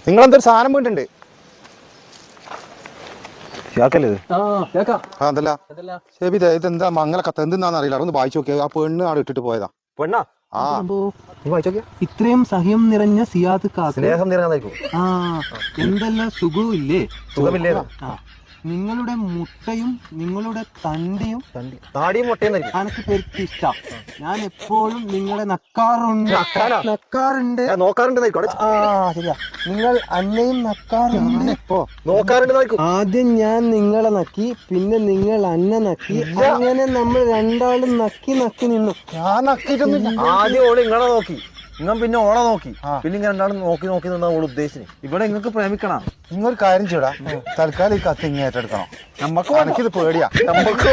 നിങ്ങളെന്തൊരു സാധനം വീണ്ടുണ്ട് അതല്ല ശരി ഇതെന്താ മംഗല കത്ത് എന്തെന്നാന്ന് അറിയില്ല അതൊന്ന് വായിച്ചു നോക്കിയാൽ ആ പെണ്ണ് ആടെ ഇട്ടിട്ട് പോയതാ പെണ്ണാ ആ ഇത്രയും സഹ്യം നിറഞ്ഞ സിയാദ് കാക്ക സ്നേഹം നിറഞ്ഞായിരിക്കും. എന്തെല്ലാം സുഖവും ഇല്ലേ? സുഖമില്ലേ? നിങ്ങളുടെ മുട്ടയും നിങ്ങളുടെ തണ്ടിയും താടിയും മുട്ടയും എനിക്ക് പെരുത്തി ഇഷ്ട. ഞാൻ എപ്പോഴും നിങ്ങളെ നക്കാറുണ്ട്. നോക്കാറുണ്ട്. ശരിയാ, നിങ്ങൾ അന്നയും നക്കാറുണ്ട്. നോക്കാറുണ്ട്. ആദ്യം ഞാൻ നിങ്ങളെ നക്കി, പിന്നെ നിങ്ങൾ അന്ന നക്കി, അങ്ങനെ നമ്മൾ രണ്ടാളും നക്കി നക്കി നിന്നു. ഞാൻ നക്കിയിട്ടൊന്നുമില്ല. ആദ്യം ഓള് ഇങ്ങളെ നോക്കി, നിങ്ങൾ പിന്നെ ഓളെ നോക്കി, പിന്നെ ഇങ്ങനെ രണ്ടാളും നോക്കി നോക്കി നിന്നാ ഓള് ഉദ്ദേശിച്ചത്. ഇവിടെ നിങ്ങൾക്ക് പ്രേമിക്കണം. നിങ്ങൊരു കാര്യം ചെയ്യടാ, തൽക്കാലം ഈ കത്ത് ഇങ്ങ് ഏറ്റെടുക്കണം. നമ്മക്ക് എനിക്കിത് പേടിയാ. നമുക്ക്